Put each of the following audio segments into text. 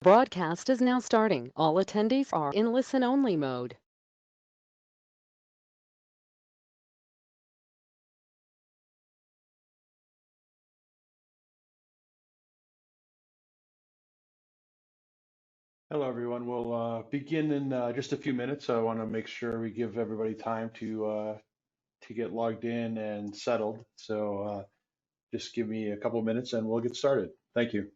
Broadcast is now starting. All attendees are in listen-only mode. Hello, everyone. We'll begin in just a few minutes. So I want to make sure we give everybody time to get logged in and settled. So just give me a couple minutes and we'll get started. Thank you.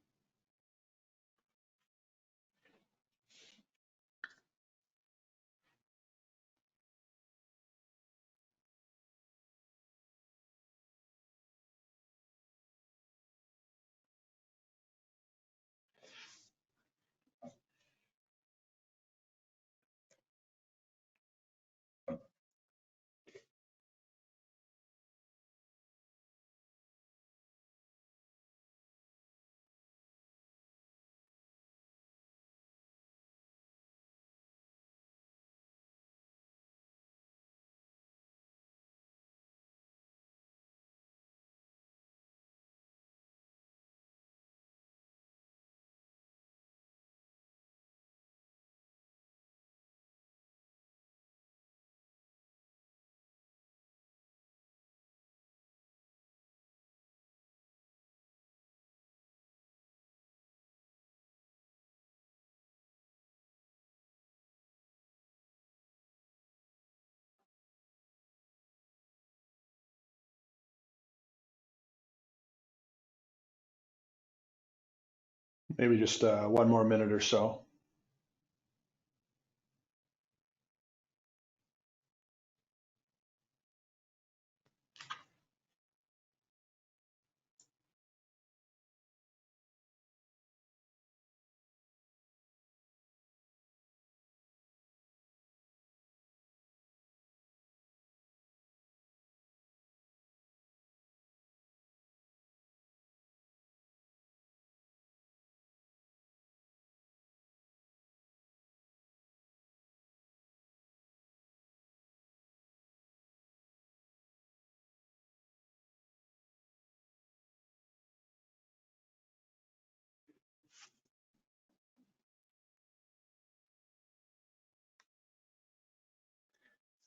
Maybe just one more minute or so.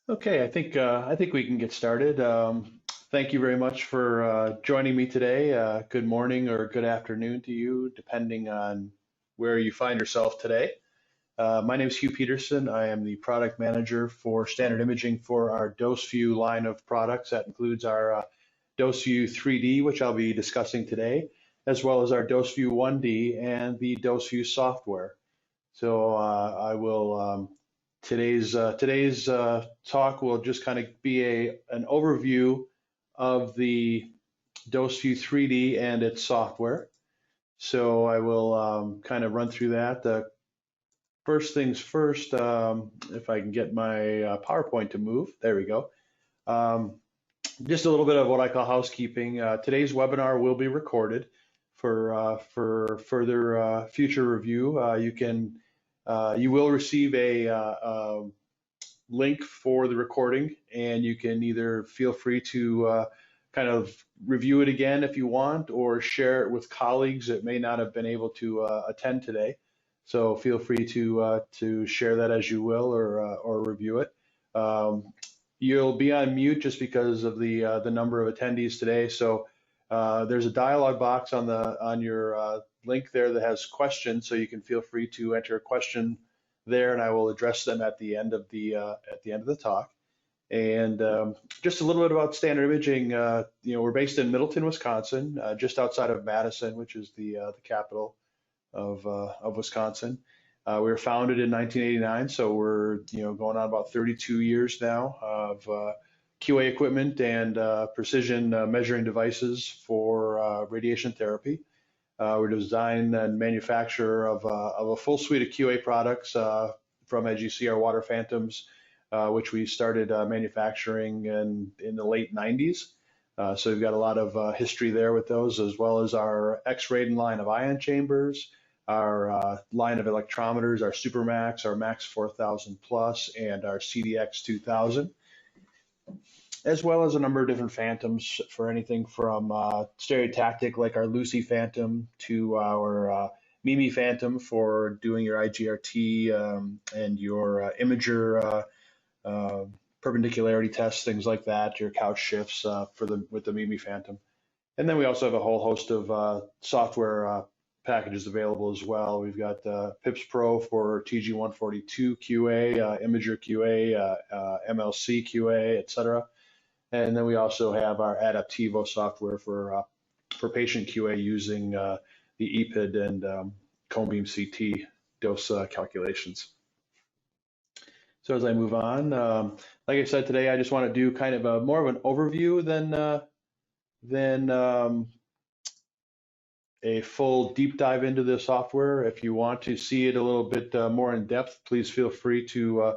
Okay, I think we can get started. Thank you very much for joining me today. Good morning or good afternoon to you, depending on where you find yourself today. My name is Hugh Peterson. I am the product manager for standard imaging for our DoseView line of products. That includes our DoseView 3D, which I'll be discussing today, as well as our DoseView 1D and the DoseView software. So I will today's talk will just kind of be an overview of the DoseView 3D and its software. So I will kind of run through that. First things first, if I can get my PowerPoint to move, there we go. Just a little bit of what I call housekeeping. Today's webinar will be recorded for further future review. You will receive a link for the recording, and you can either feel free to kind of review it again if you want, or share it with colleagues that may not have been able to attend today. So feel free to share that as you will, or review it. You'll be on mute just because of the number of attendees today. So there's a dialog box on your link there that has questions, so you can feel free to enter a question there, and I will address them at the end of the talk. And just a little bit about Standard Imaging. We're based in Middleton, Wisconsin, just outside of Madison, which is the capital of Wisconsin. We were founded in 1989, so we're going on about 32 years now of QA equipment and precision measuring devices for radiation therapy. We're design and manufacturer of a full suite of QA products from, as you see, our water phantoms, which we started manufacturing in the late 90s. So we've got a lot of history there with those, as well as our X-ray line of ion chambers, our line of electrometers, our Supermax, our Max 4000 Plus, and our CDX 2000, as well as a number of different phantoms for anything from stereotactic, like our Lucy Phantom, to our Mimi Phantom for doing your IGRT and your imager perpendicularity tests, things like that, your couch shifts with the Mimi Phantom. And then we also have a whole host of software packages available as well. We've got PIPS Pro for TG142 QA, Imager QA, MLC QA, et cetera. And then we also have our Adaptivo software for patient QA using the EPID and cone beam CT dose calculations. So as I move on, like I said today, I just want to do kind of more of an overview than a full deep dive into the software. If you want to see it a little bit more in depth, please feel free to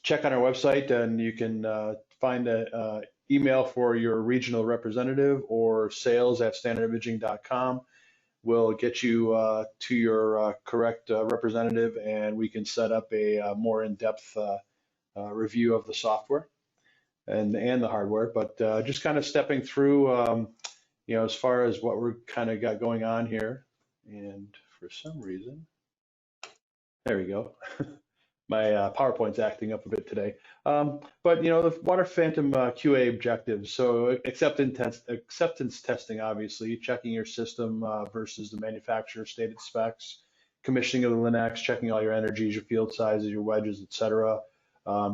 check on our website, and you can find an email for your regional representative, or sales@standardimaging.com will get you to your correct representative, and we can set up a more in-depth review of the software and the hardware. But just kind of stepping through, as far as what we're kind of got going on here. And for some reason, there we go. My PowerPoint's acting up a bit today. But the Water Phantom QA objectives. So acceptance testing, obviously, checking your system versus the manufacturer stated specs, commissioning of the Linux, checking all your energies, your field sizes, your wedges, et cetera,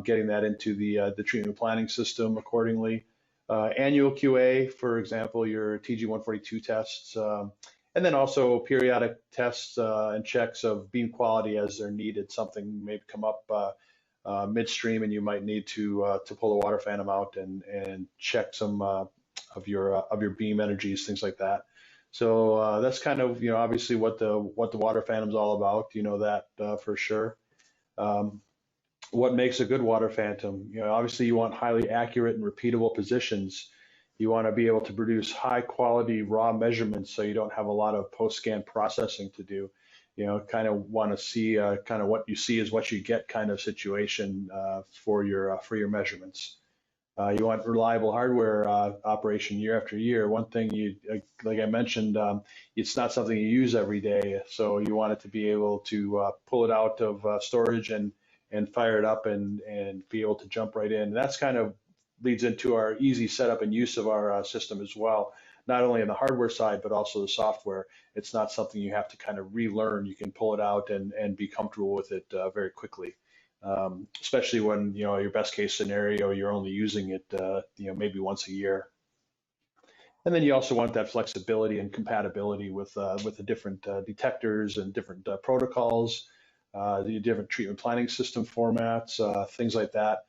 getting that into the treatment planning system accordingly. Annual QA, for example, your TG142 tests, and then also periodic tests and checks of beam quality as they're needed. Something may come up midstream, and you might need to pull the water phantom out and check some of your beam energies, things like that. So that's kind of obviously what the water phantom's all about. You know that for sure. What makes a good water phantom? Obviously you want highly accurate and repeatable positions. You want to be able to produce high quality raw measurements, so you don't have a lot of post-scan processing to do. Kind of want to see kind of what you see is what you get kind of situation for your measurements. You want reliable hardware operation year after year. One thing like I mentioned, it's not something you use every day, so you want it to be able to pull it out of storage and fire it up and be able to jump right in. And that's kind of leads into our easy setup and use of our system as well, not only on the hardware side, but also the software. It's not something you have to kind of relearn. You can pull it out and be comfortable with it very quickly, especially when, your best case scenario, you're only using it, maybe once a year. And then you also want that flexibility and compatibility with the different detectors and different protocols, the different treatment planning system formats, things like that,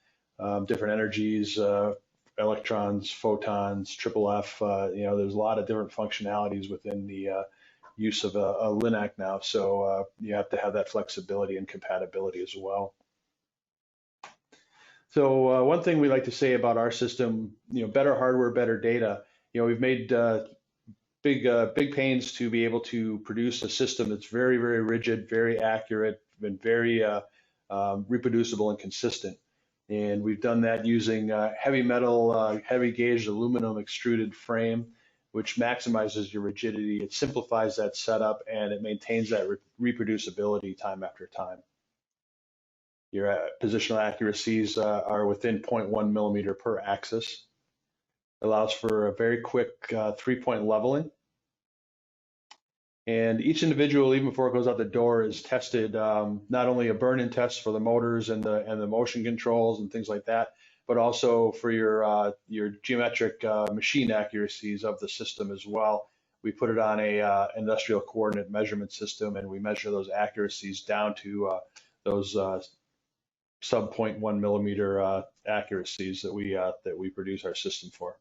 different energies, electrons, photons, triple F. There's a lot of different functionalities within the use of a LINAC now. So you have to have that flexibility and compatibility as well. So one thing we like to say about our system, better hardware, better data. We've made big pains to be able to produce a system that's very, very rigid, very accurate, and very reproducible and consistent. And we've done that using heavy metal, heavy gauge aluminum extruded frame, which maximizes your rigidity. It simplifies that setup, and it maintains that reproducibility time after time. Your positional accuracies are within 0.1 millimeter per axis. Allows for a very quick 3-point leveling. And each individual, even before it goes out the door, is tested, not only a burn-in test for the motors and the motion controls and things like that, but also for your geometric machine accuracies of the system as well. We put it on a industrial coordinate measurement system, and we measure those accuracies down to those sub 0.1 millimeter accuracies that we produce our system for.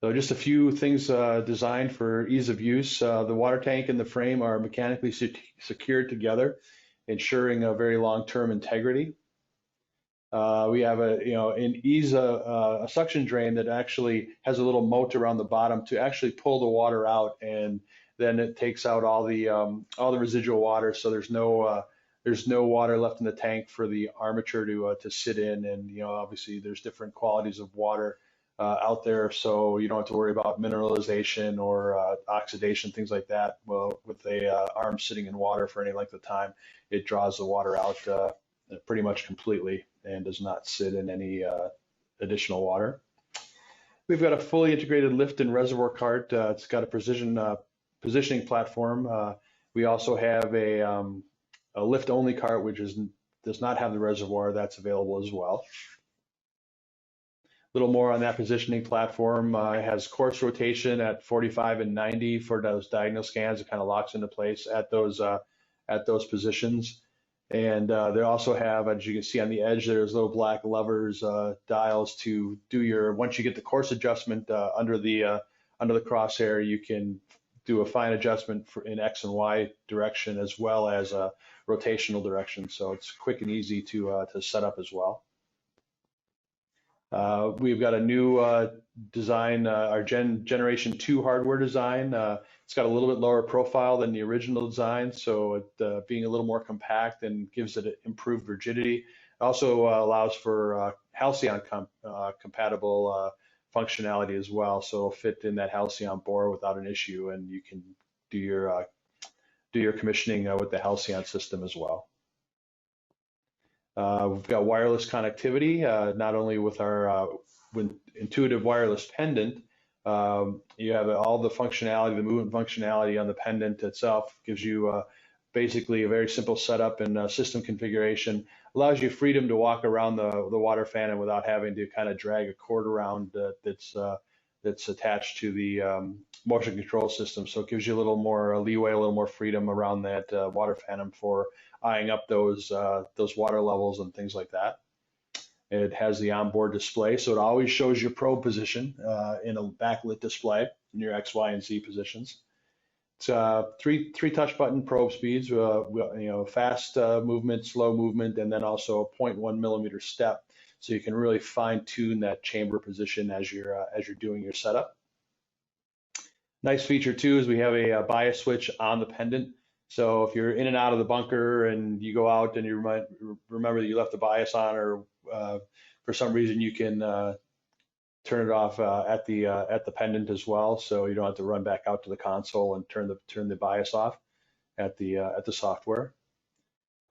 So just a few things designed for ease of use. The water tank and the frame are mechanically secured together, ensuring a very long-term integrity. We have a suction drain that actually has a little moat around the bottom to actually pull the water out, and then it takes out all the residual water. So there's no water left in the tank for the armature to sit in. And obviously there's different qualities of water out there, so you don't have to worry about mineralization or oxidation, things like that. Well, with a arm sitting in water for any length of time, it draws the water out pretty much completely and does not sit in any additional water. We've got a fully integrated lift and reservoir cart. It's got a positioning platform. We also have a lift-only cart, which does not have the reservoir. That's available as well. A little more on that positioning platform. It has course rotation at 45 and 90 for those diagonal scans. It kind of locks into place at those positions. And they also have, as you can see on the edge, there's little black levers, dials to do once you get the course adjustment under the crosshair, you can do a fine adjustment in X and Y direction as well as rotational direction. So it's quick and easy to set up as well. We've got a new design, our Generation 2 hardware design. It's got a little bit lower profile than the original design, so it being a little more compact and gives it improved rigidity. It also allows for Halcyon compatible functionality as well, so it'll fit in that Halcyon bore without an issue, and you can do your commissioning with the Halcyon system as well. We've got wireless connectivity, not only with our intuitive wireless pendant. You have all the functionality, the movement functionality on the pendant itself. Gives you basically a very simple setup and system configuration. Allows you freedom to walk around the water fan and without having to kind of drag a cord around that's attached to the motion control system. So it gives you a little more leeway, a little more freedom around that water phantom for eyeing up those water levels and things like that. It has the onboard display, so it always shows your probe position in a backlit display in your X, Y, and Z positions. It's three touch button probe speeds, fast movement, slow movement, and then also a 0.1 millimeter step, so you can really fine tune that chamber position as you're doing your setup. Nice feature too is we have a bias switch on the pendant. So if you're in and out of the bunker and you go out and you remember that you left the bias on, or for some reason you can turn it off at the pendant as well, so you don't have to run back out to the console and turn the bias off at the software.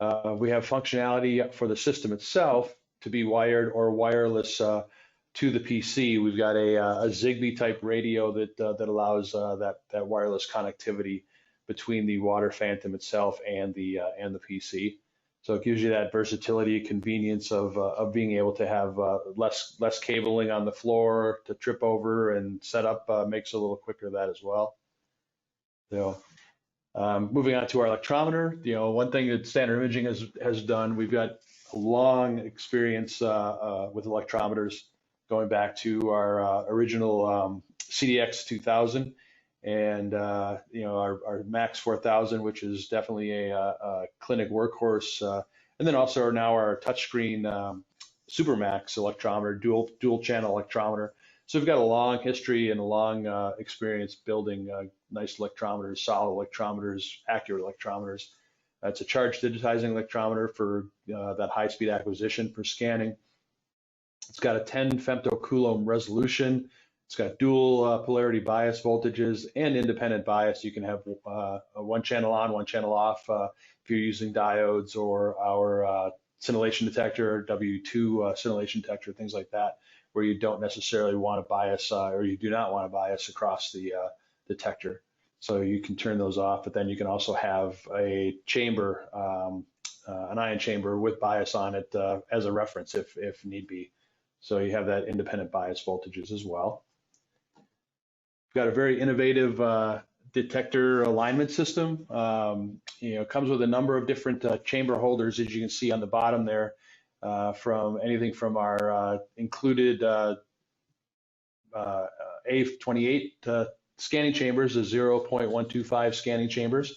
We have functionality for the system itself to be wired or wireless to the PC. We've got a Zigbee type radio that allows that wireless connectivity between the water phantom itself and the PC. So it gives you that versatility, convenience of being able to have less cabling on the floor to trip over, and set up makes it a little quicker that as well. So moving on to our electrometer, one thing that Standard Imaging has done, we've got a long experience with electrometers going back to our original CDX 2000. And our Max 4000, which is definitely a clinic workhorse, and then also now our touchscreen Supermax electrometer, dual channel electrometer. So we've got a long history and a long experience building nice electrometers, solid electrometers, accurate electrometers. It's a charge digitizing electrometer for that high-speed acquisition for scanning. It's got a 10 femtocoulomb resolution. It's got dual polarity bias voltages and independent bias. You can have one channel on, one channel off if you're using diodes or our scintillation detector, W2 scintillation detector, things like that, where you don't necessarily want to bias or you do not want to bias across the detector. So you can turn those off, but then you can also have a chamber, an ion chamber with bias on it as a reference if need be. So you have that independent bias voltages as well. We've got a very innovative detector alignment system. It comes with a number of different chamber holders, as you can see on the bottom there, from anything from our included A28 scanning chambers, the 0.125 scanning chambers,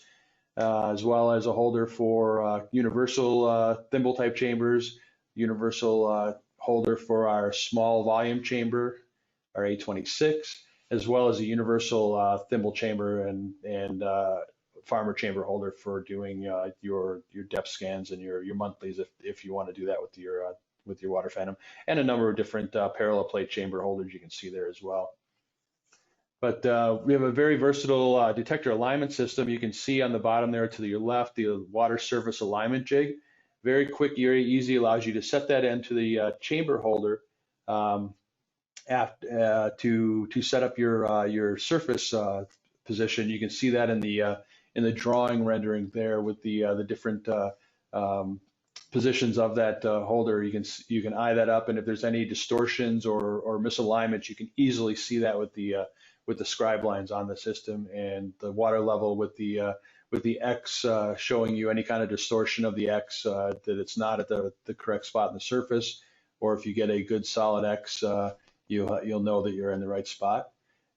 as well as a holder for universal thimble type chambers, universal holder for our small volume chamber, our A26, as well as a universal thimble chamber and farmer chamber holder for doing your depth scans and your monthlies if you want to do that with your with your water phantom, and a number of different parallel plate chamber holders you can see there as well. But we have a very versatile detector alignment system. You can see on the bottom there to your left the water surface alignment jig. Very quick, very easy, allows you to set that into the chamber holder to set up your surface position. You can see that in the drawing rendering there with the different positions of that holder. You can eye that up, and if there's any distortions or misalignments, you can easily see that with the scribe lines on the system, and the water level with the X showing you any kind of distortion of the X that it's not at the correct spot in the surface, or if you get a good solid X, you'll know that you're in the right spot.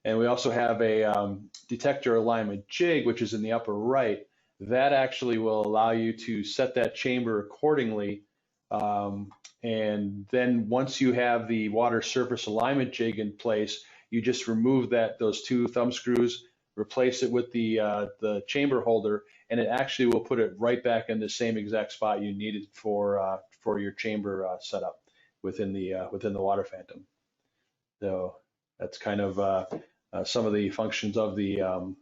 And we also have a detector alignment jig, which is in the upper right. That actually will allow you to set that chamber accordingly. And then once you have the water surface alignment jig in place, you just remove those two thumb screws, replace it with the chamber holder, and it actually will put it right back in the same exact spot you needed for your chamber setup within the water phantom. So that's kind of some of the functions of the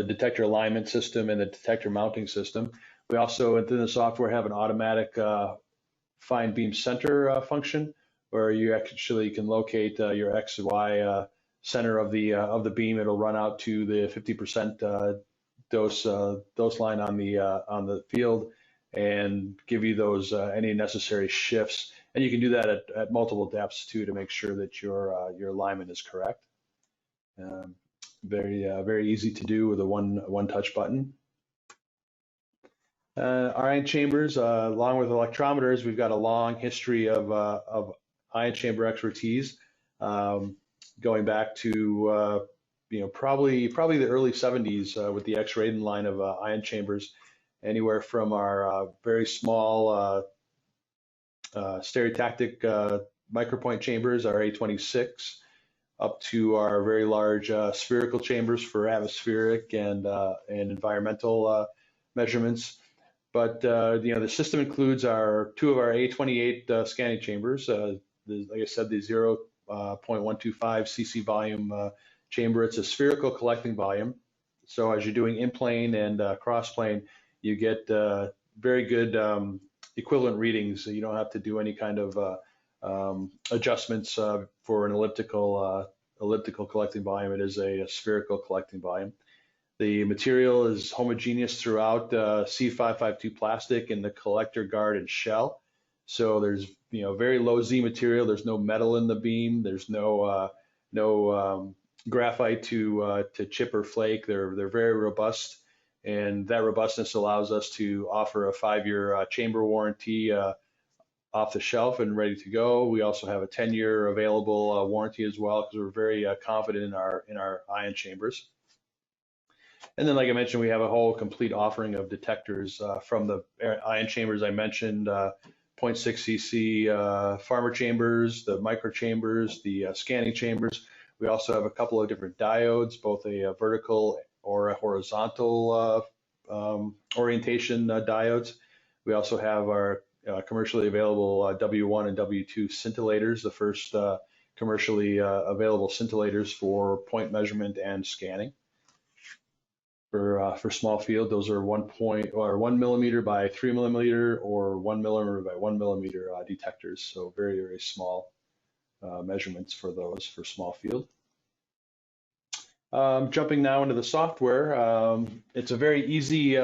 detector alignment system and the detector mounting system. We also, within the software, have an automatic fine beam center function, where you actually can locate your X and Y center of the beam. It'll run out to the 50% dose line on the field and give you those any necessary shifts. And you can do that at multiple depths too, to make sure that your alignment is correct. Very easy to do with a one touch button. Our ion chambers, along with electrometers, we've got a long history of ion chamber expertise, going back to probably the early 70s with the X-rated line of ion chambers, anywhere from our very small stereotactic micropoint chambers, our A26, up to our very large spherical chambers for atmospheric and environmental measurements. But the system includes two of our A28 scanning chambers. Like I said, the 0.125 cc volume chamber. It's a spherical collecting volume. So as you're doing in plane and cross plane, you get very good equivalent readings. So you don't have to do any kind of adjustments for an elliptical collecting volume. It is a spherical collecting volume. The material is homogeneous throughout, C552 plastic in the collector guard and shell. So there's very low Z material. There's no metal in the beam. There's no graphite to chip or flake. They're very robust, and that robustness allows us to offer a 5-year chamber warranty off the shelf and ready to go. We also have a 10-year available warranty as well, because we're very confident in our ion chambers. And then, like I mentioned, we have a whole complete offering of detectors from the ion chambers I mentioned, 0.6 cc farmer chambers, the micro chambers, the scanning chambers. We also have a couple of different diodes, both a vertical or a horizontal orientation diodes. We also have our commercially available W1 and W2 scintillators, the first commercially available scintillators for point measurement and scanning. For small field, those are 1 millimeter by 3 millimeter or 1 millimeter by 1 millimeter detectors. So very small measurements for those for small field. Jumping now into the software, it's a very easy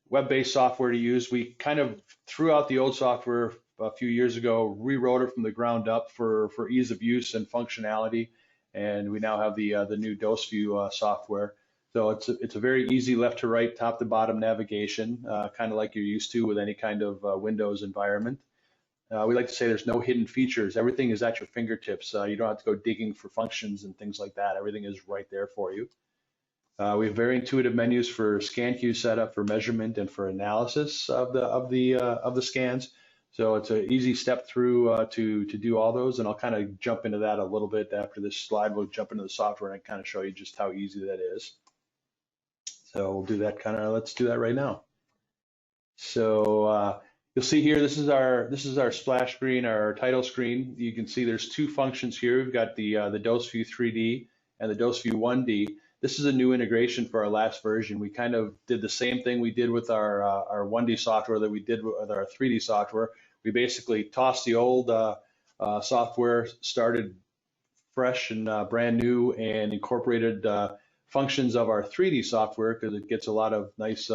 web-based software to use. We kind of threw out the old software a few years ago, rewrote it from the ground up for ease of use and functionality, and we now have the new DoseView software. So it's a very easy left to right, top to bottom navigation, kind of like you're used to with any kind of Windows environment. We like to say there's no hidden features. Everything is at your fingertips. You don't have to go digging for functions and things like that. Everything is right there for you. We have very intuitive menus for scan queue setup, for measurement, and for analysis of the scans. So it's an easy step through to do all those, and I'll kind of jump into that a little bit after this slide. We'll jump into the software and kind of show you just how easy that is. So we'll do that let's do that right now. So You'll see here, this is our splash screen, our title screen. You can see there's two functions here. We've got the DoseView 3D and the DoseView 1D. This is a new integration for our last version. We kind of did the same thing we did with our 1D software that we did with our 3D software. We basically tossed the old software, started fresh and brand new, and incorporated functions of our 3D software because it gets a lot of nice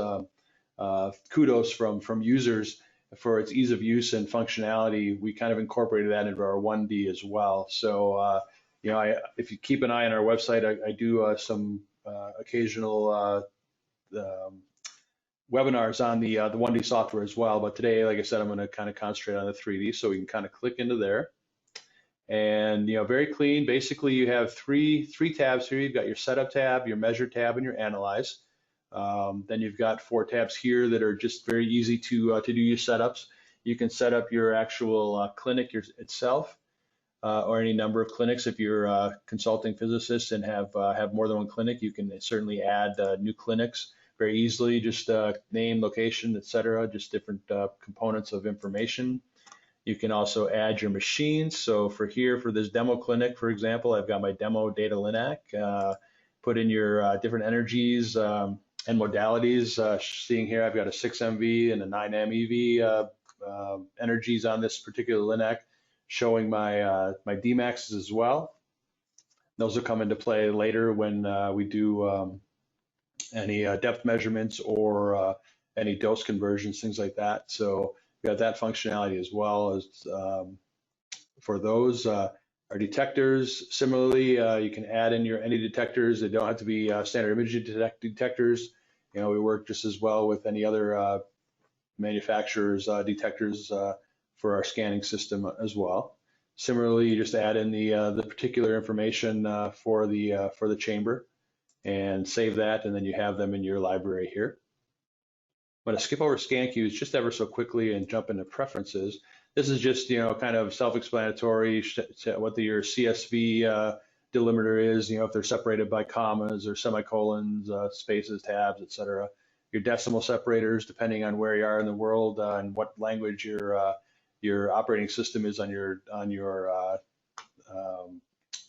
kudos from users for its ease of use and functionality. We kind of incorporated that into our 1D as well. So, if you keep an eye on our website, I do some occasional um, webinars on the 1D software as well. But today, like I said, I'm going to kind of concentrate on the 3D. So we can kind of click into there. And very clean. Basically, you have three tabs here. You've got your setup tab, your measure tab, and your analyze. Then you've got 4 tabs here that are just very easy to do your setups. You can set up your actual clinic itself, or any number of clinics. If you're a consulting physicist and have more than one clinic, you can certainly add new clinics very easily. Just name, location, etc. Just different components of information. You can also add your machines. So for this demo clinic, for example, I've got my demo data linac. Put in your different energies and modalities. Seeing here, I've got a 6 MV and a 9 MeV energies on this particular linac, showing my Dmaxs as well. Those will come into play later when we do any depth measurements or any dose conversions, things like that. So we got that functionality as well as for those. Our detectors, similarly, you can add in any detectors. They don't have to be standard imaging detectors. We work just as well with any other manufacturers' detectors for our scanning system as well. Similarly, you just add in the particular information for the chamber and save that, and then you have them in your library here. I'm going to skip over scan queues just ever so quickly and jump into preferences. This is just, kind of self-explanatory, what your CSV delimiter is, if they're separated by commas or semicolons, spaces, tabs, etc. Your decimal separators, depending on where you are in the world and what language your operating system is on your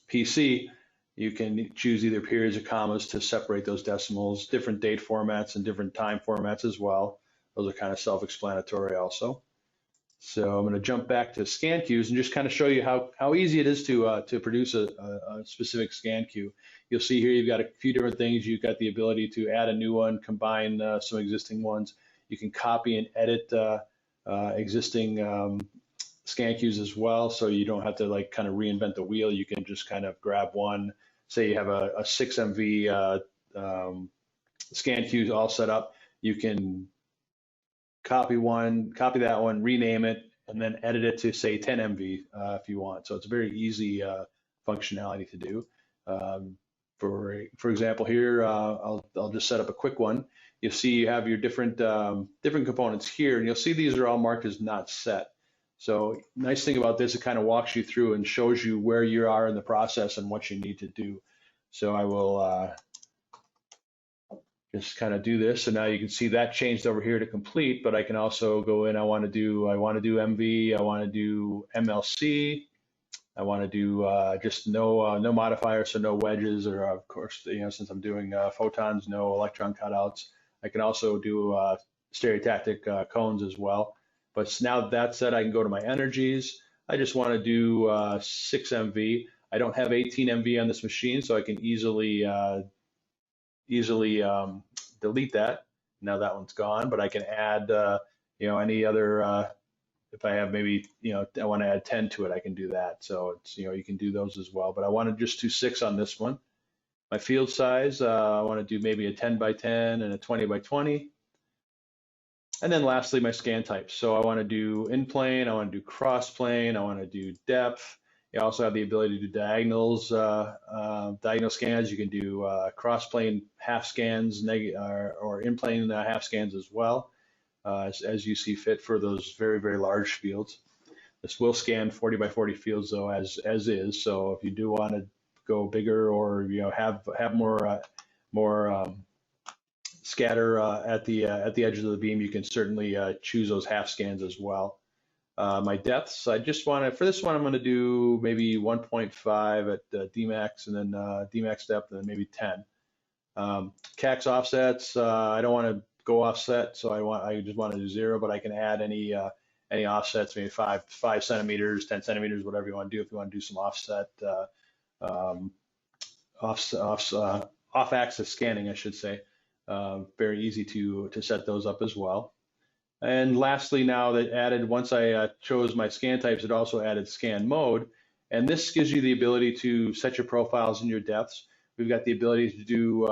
PC. You can choose either periods or commas to separate those decimals, different date formats and different time formats as well. Those are kind of self-explanatory also. So I'm going to jump back to scan queues and just kind of show you how easy it is to produce a specific scan queue. You'll see here you've got a few different things. You've got the ability to add a new one, combine some existing ones. You can copy and edit existing scan queues as well, so you don't have to kind of reinvent the wheel. You can just kind of grab one. Say you have a 6 MV scan queues all set up. You can copy that one, rename it, and then edit it to say 10 MV if you want. So it's a very easy functionality to do. For example, here I'll just set up a quick one. You'll see you have your different components here, and you'll see these are all marked as not set. So nice thing about this, it kind of walks you through and shows you where you are in the process and what you need to do. So I will just kind of do this, and now you can see that changed over here to complete. But I can also go in. I want to do MV. I want to do MLC. I want to do just no modifiers, so no wedges, or of course, since I'm doing photons, no electron cutouts. I can also do stereotactic cones as well. But now that said, I can go to my energies. I just want to do 6 MV. I don't have 18 MV on this machine, so I can easily delete that. Now that one's gone, but I can add any other. If I have maybe I want to add 10 to it, I can do that. So it's you can do those as well. But I want to just do 6 on this one. My field size, I want to do maybe a 10 by 10 and a 20 by 20. And then lastly, my scan types. So I want to do in plane, I want to do cross plane, I want to do depth. You also have the ability to do diagonals, diagonal scans. You can do cross plane half scans, or in plane half scans as well, as you see fit for those very, very large fields. This will scan 40 by 40 fields though, as is. So if you do want to go bigger or have more scatter at the edges of the beam, you can certainly choose those half scans as well. My depths, I just want to, for this one, I'm going to do maybe 1.5 at Dmax, and then Dmax depth, and then maybe 10. CAX offsets, I don't want to go offset, so I just want to do 0, but I can add any offsets, maybe 5 centimeters, 10 centimeters, whatever you want to do. If you want to do some offset, um, off-axis scanning, I should say, very easy to set those up as well. And lastly, now that added, once I chose my scan types, it also added scan mode. And this gives you the ability to set your profiles and your depths. We've got the ability to do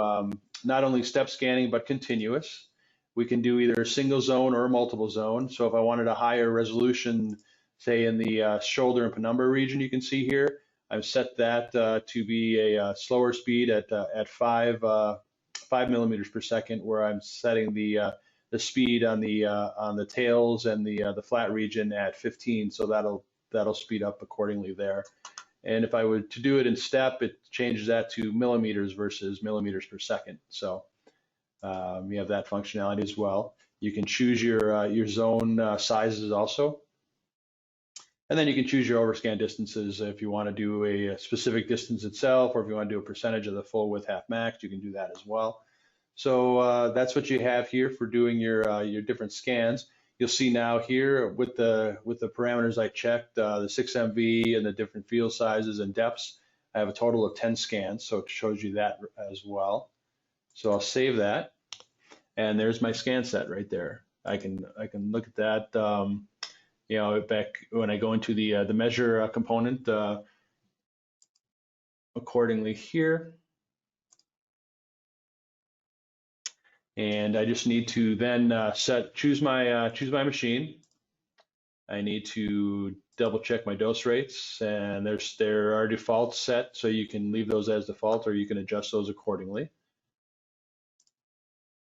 not only step scanning, but continuous. We can do either a single zone or a multiple zone. So if I wanted a higher resolution, say in the shoulder and penumbra region, you can see here, I've set that to be a slower speed at 5 millimeters per second, where I'm setting the speed on the tails and the flat region at 15, so that'll speed up accordingly there. And if I were to do it in step, it changes that to millimeters versus millimeters per second. So you have that functionality as well. You can choose your zone sizes also. And then you can choose your overscan distances if you want to do a specific distance itself, or if you want to do a percentage of the full width half max, you can do that as well. So that's what you have here for doing your different scans. You'll see now here with the parameters I checked, the 6MV and the different field sizes and depths, I have a total of 10 scans, so it shows you that as well. So I'll save that, and there's my scan set right there. I can look at that. You know, back when I go into the measure component accordingly here. And I just need to then choose my machine. I need to double check my dose rates, and there are defaults set, so you can leave those as default, or you can adjust those accordingly.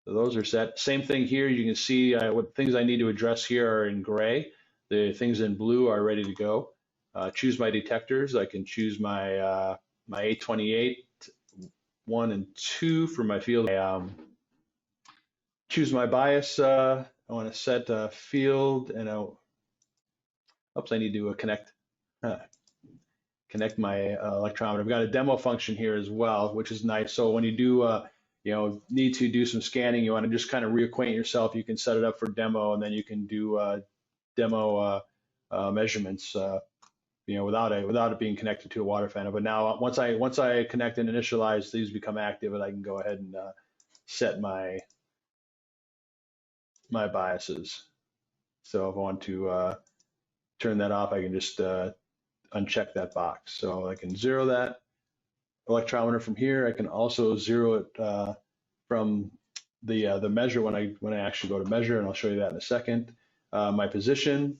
So those are set. Same thing here. You can see what things I need to address here are in gray. The things in blue are ready to go. Choose my detectors. I can choose my my 828 1 and 2 for my field. Choose my bias. I want to set a field, and oops, I need to connect my electrometer. I've got a demo function here as well, which is nice. So when you do you know, need to do some scanning, you want to just kind of reacquaint yourself, you can set it up for demo, and then you can do demo measurements, you know, without it being connected to a water fan. But now once I connect and initialize, these become active, and I can go ahead and set my biases. So if I want to turn that off, I can just uncheck that box. So I can zero that electrometer from here. I can also zero it from the measure when I actually go to measure, and I'll show you that in a second. My position,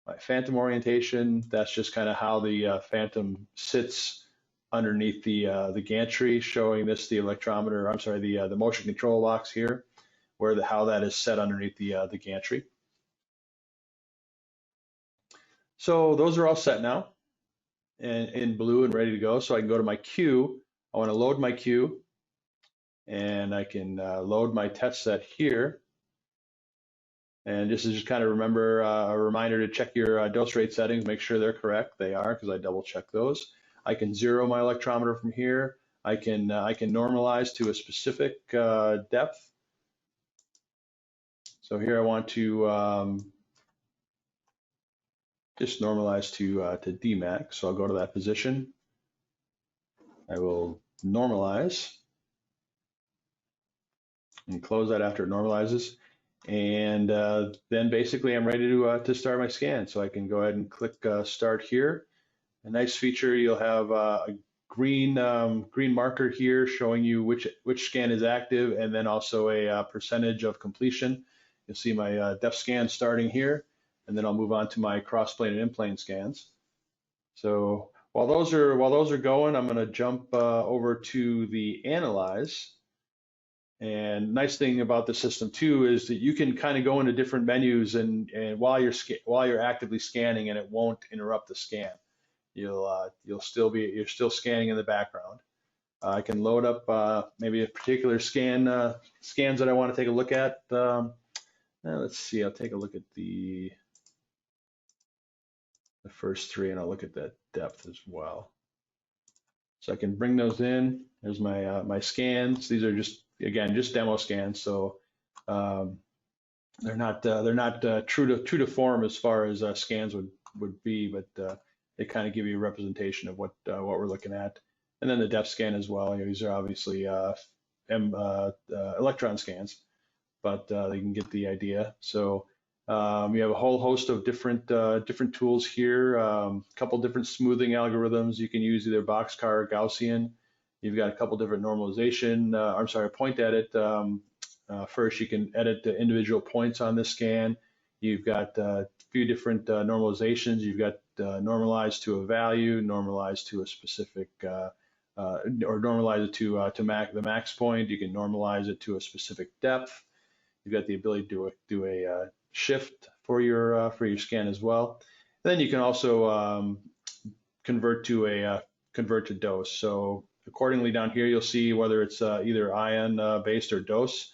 my phantom orientation, that's just kind of how the phantom sits underneath the gantry, showing this the electrometer, I'm sorry, the motion control box here, where how that is set underneath the gantry. So those are all set now and in blue and ready to go. So I can go to my queue. I want to load my queue, and I can load my test set here. And this is just kind of remember a reminder to check your dose rate settings, make sure they're correct. They are, because I double check those. I can zero my electrometer from here. I can normalize to a specific depth. So here I want to just normalize to Dmax. So I'll go to that position. I will normalize and close that after it normalizes. And then basically I'm ready to start my scan. So I can go ahead and click start here. A nice feature, you'll have a green marker here showing you which scan is active, and then also a percentage of completion. You'll see my depth scan starting here, and then I'll move on to my cross-plane and in-plane scans. So while those are going, I'm going to jump over to the analyze. And nice thing about the system too is that you can kind of go into different menus and while you're actively scanning, and it won't interrupt the scan. You're still scanning in the background. I can load up maybe a particular scans that I want to take a look at. Let's see, I'll take a look at the first three, and I'll look at that depth as well. So I can bring those in. There's my scans. These are just, again, just demo scans. So um, they're not true to form as far as scans would be, but they kind of give you a representation of what we're looking at. And then the depth scan as well. You know, these are obviously electron scans, but they can get the idea. So you have a whole host of different tools here. A couple different smoothing algorithms you can use, either boxcar or Gaussian. You've got a couple different normalization. I'm sorry, point edit. First, you can edit the individual points on this scan. You've got a few different normalizations. You've got normalized to a value, normalized to a specific, or normalize it to the max point. You can normalize it to a specific depth. You've got the ability to do a shift for your scan as well. And then you can also convert to dose. So accordingly down here, you'll see whether it's either ion based or dose.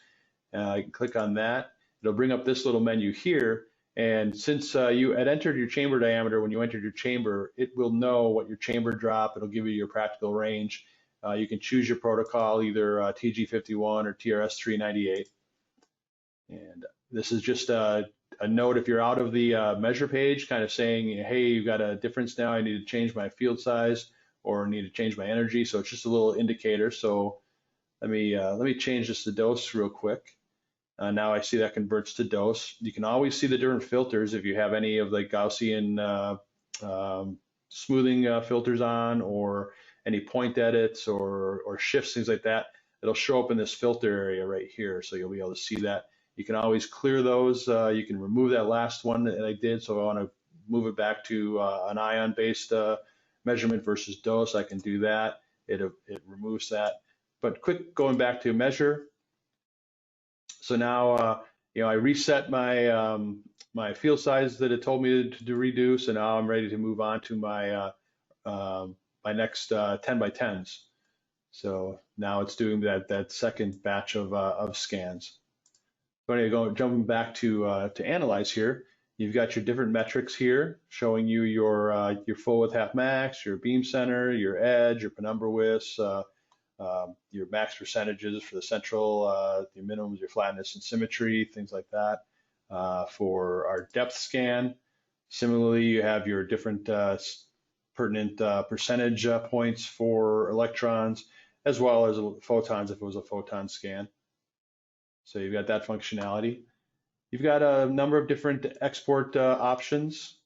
You can click on that. It'll bring up this little menu here. And since you had entered your chamber diameter when you entered your chamber, it will know what your chamber drop. It'll give you your practical range. You can choose your protocol, either TG51 or TRS398. And this is just a note if you're out of the measure page, kind of saying, hey, you've got a difference now. I need to change my field size or need to change my energy. So it's just a little indicator. So let me change this to dose real quick. Now I see that converts to dose. You can always see the different filters if you have any of the Gaussian smoothing filters on, or any point edits or shifts, things like that. It'll show up in this filter area right here, so you'll be able to see that. You can always clear those. You can remove that last one that I did, so I want to move it back to an ion-based measurement versus dose. I can do that. It removes that. But quick going back to measure. So now, I reset my field size that it told me to reduce, and now I'm ready to move on to my my next 10 by 10s. So now it's doing that second batch of scans. So anyway, jumping back to analyze here, you've got your different metrics here showing you your full width half max, your beam center, your edge, your penumbra widths, your max percentages for the central, your minimums, your flatness and symmetry, things like that. For our depth scan, similarly, you have your different pertinent percentage points for electrons, as well as photons if it was a photon scan. So you've got that functionality. You've got a number of different export options.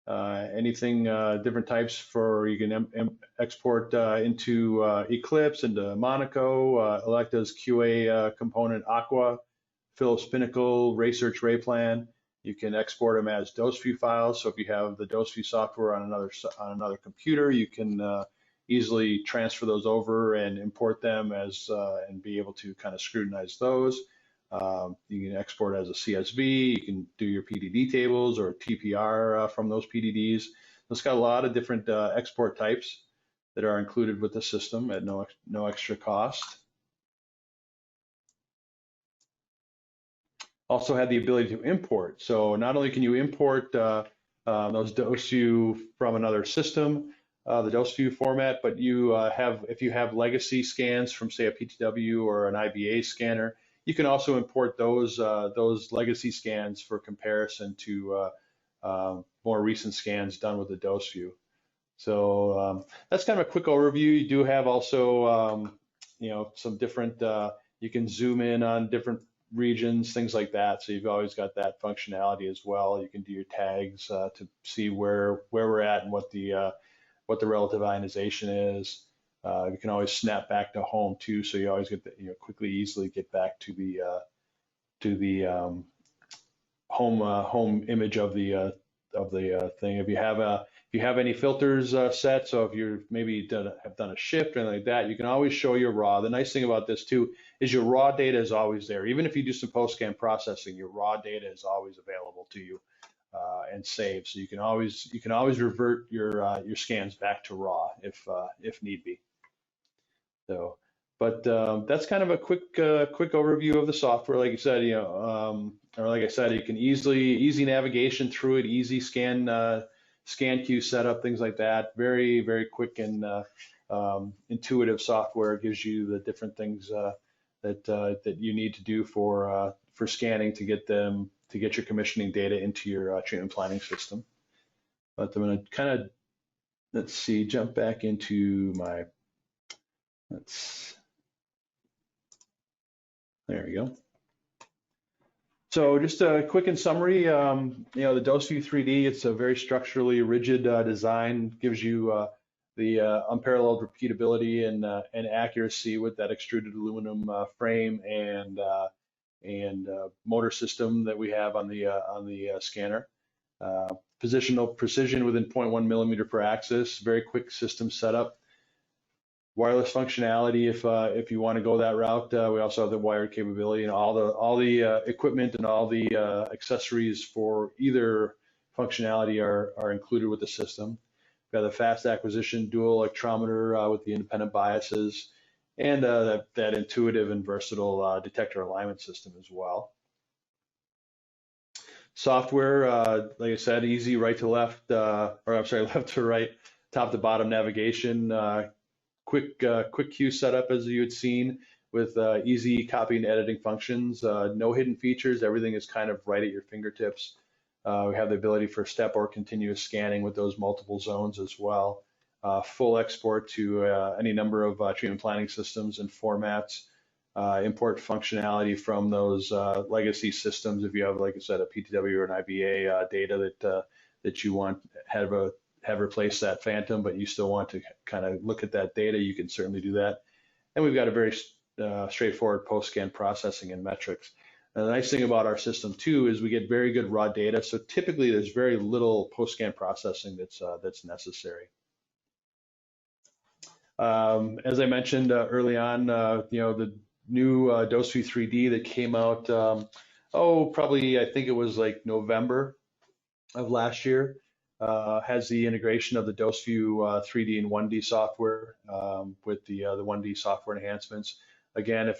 Anything different types for, you can export into Eclipse, into Monaco, Electa's QA component Aqua, Philips Pinnacle, Raysearch Rayplan. You can export them as DoseView files. So if you have the DoseView software on another computer, you can easily transfer those over and import them as and be able to kind of scrutinize those. You can export as a CSV. You can do your PDD tables or TPR from those PDDs. It's got a lot of different export types that are included with the system at no extra cost. Also had the ability to import. So not only can you import those DoseView from another system, the DoseView format, but you if you have legacy scans from, say, a PTW or an IBA scanner, you can also import those legacy scans for comparison to more recent scans done with the DoseView. So that's kind of a quick overview. You do have also some different. You can zoom in on different regions, things like that. So you've always got that functionality as well. You can do your tags to see where we're at and what the relative ionization is. You can always snap back to home too, so you always get quickly, easily get back to the home image of the thing. If you have any filters set, so if you're maybe have done a shift or anything like that, you can always show your raw. The nice thing about this too is your raw data is always there. Even if you do some post-scan processing, your raw data is always available to you and saved. So you can always revert your scans back to raw if need be. So, but that's kind of a quick overview of the software. Like you said, or like I said, you can easy navigation through it, easy scan queue setup, things like that. Very quick and intuitive software. It gives you the different things that you need to do for scanning to get your commissioning data into your treatment planning system. But I'm going to kind of, let's see, jump back into my, there we go. So just a quick in summary, the DoseView 3D, it's a very structurally rigid design, gives you the unparalleled repeatability and accuracy with that extruded aluminum frame and motor system that we have on the scanner. Positional precision within 0.1 millimeter per axis, very quick system setup. Wireless functionality if you want to go that route. We also have the wired capability, and all the equipment and all the accessories for either functionality are included with the system. We've got the fast acquisition dual electrometer with the independent biases, and that intuitive and versatile detector alignment system as well. Software, like I said, easy right to left, or I'm sorry, left to right, top to bottom navigation. Quick queue setup as you had seen with easy copy and editing functions. No hidden features. Everything is kind of right at your fingertips. We have the ability for step or continuous scanning with those multiple zones as well. Full export to any number of treatment planning systems and formats. Import functionality from those legacy systems if you have, like I said, a PTW or an IBA data that you want have replaced that Phantom, but you still want to kind of look at that data, you can certainly do that. And we've got a very straightforward post-scan processing and metrics. And the nice thing about our system too is we get very good raw data, so typically there's very little post-scan processing that's necessary. As I mentioned early on, the new DoseView 3D that came out, probably I think it was like November of last year. Has the integration of the DoseView 3D and 1D software with the 1D software enhancements. Again,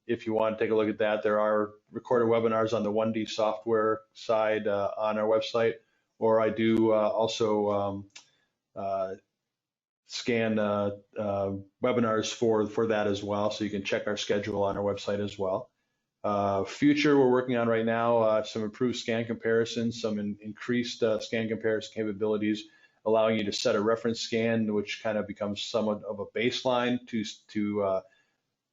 if you want to take a look at that, there are recorded webinars on the 1D software side on our website, or I do also scan webinars for that as well, so you can check our schedule on our website as well. Future we're working on right now, some improved scan comparisons, some increased scan comparison capabilities, allowing you to set a reference scan, which kind of becomes somewhat of a baseline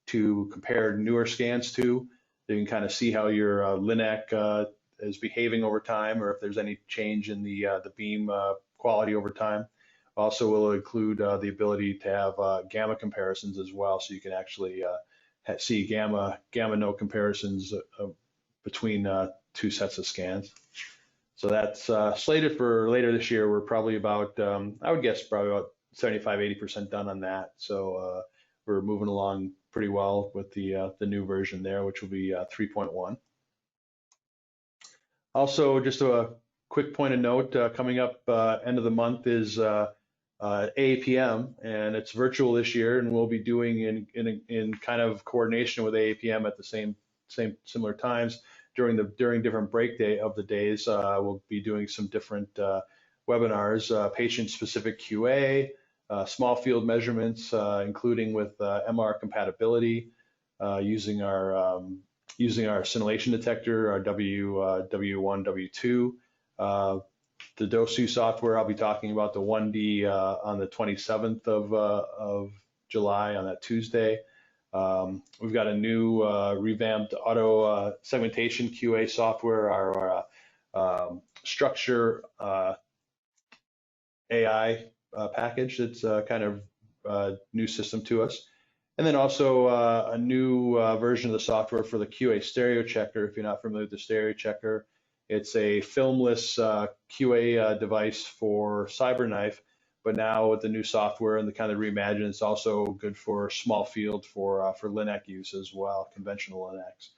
to compare newer scans to. You can kind of see how your LINAC is behaving over time, or if there's any change in the beam quality over time. Also will include the ability to have gamma comparisons as well, so you can actually see gamma node comparisons between two sets of scans. So that's slated for later this year. We're probably about, I would guess, probably about 75–80% done on that. So we're moving along pretty well with the new version there, which will be 3.1. Also, just a quick point of note, coming up end of the month is AAPM, and it's virtual this year, and we'll be doing in kind of coordination with AAPM at the similar times during different break day of the days. We'll be doing some different webinars, patient-specific QA, small field measurements, including with MR compatibility, using our scintillation detector, our W1, W2. The DoseView software, I'll be talking about the 1D on the 27th of July on that Tuesday. We've got a new revamped auto segmentation QA software, our structure AI package that's kind of new system to us. And then also a new version of the software for the QA stereo checker. If you're not familiar with the stereo checker, it's a filmless QA device for CyberKnife, but now with the new software and the kind of reimagined, it's also good for small field for LINAC use as well, conventional LINACs.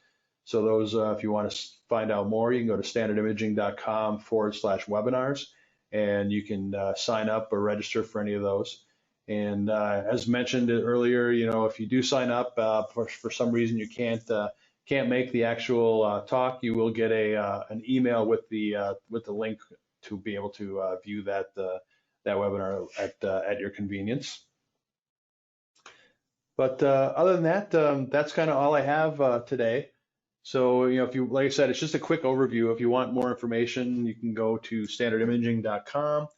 So those, if you want to find out more, you can go to standardimaging.com/webinars, and you can sign up or register for any of those. And as mentioned earlier, if you do sign up for some reason you can't make the actual talk, you will get an email with the link to be able to view that webinar at your convenience. But other than that, that's kind of all I have today. So, if you, like I said, it's just a quick overview. If you want more information, you can go to standardimaging.com,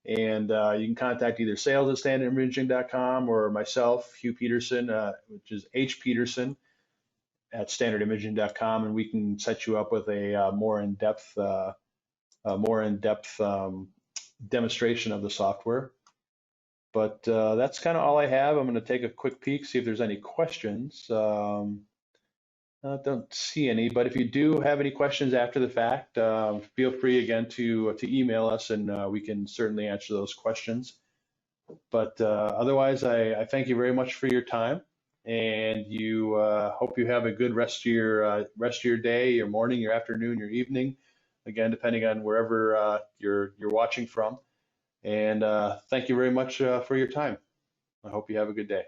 and you can contact either sales@standardimaging.com or myself, Hugh Peterson, which is H. Peterson at standardimaging.com, and we can set you up with a more in-depth demonstration of the software. But that's kind of all I have. I'm going to take a quick peek, see if there's any questions. I don't see any, but if you do have any questions after the fact, feel free again to email us, and we can certainly answer those questions. But otherwise, I thank you very much for your time, and you hope you have a good rest of your day, your morning, your afternoon, your evening, again, depending on wherever you're watching from. And thank you very much for your time. I hope you have a good day.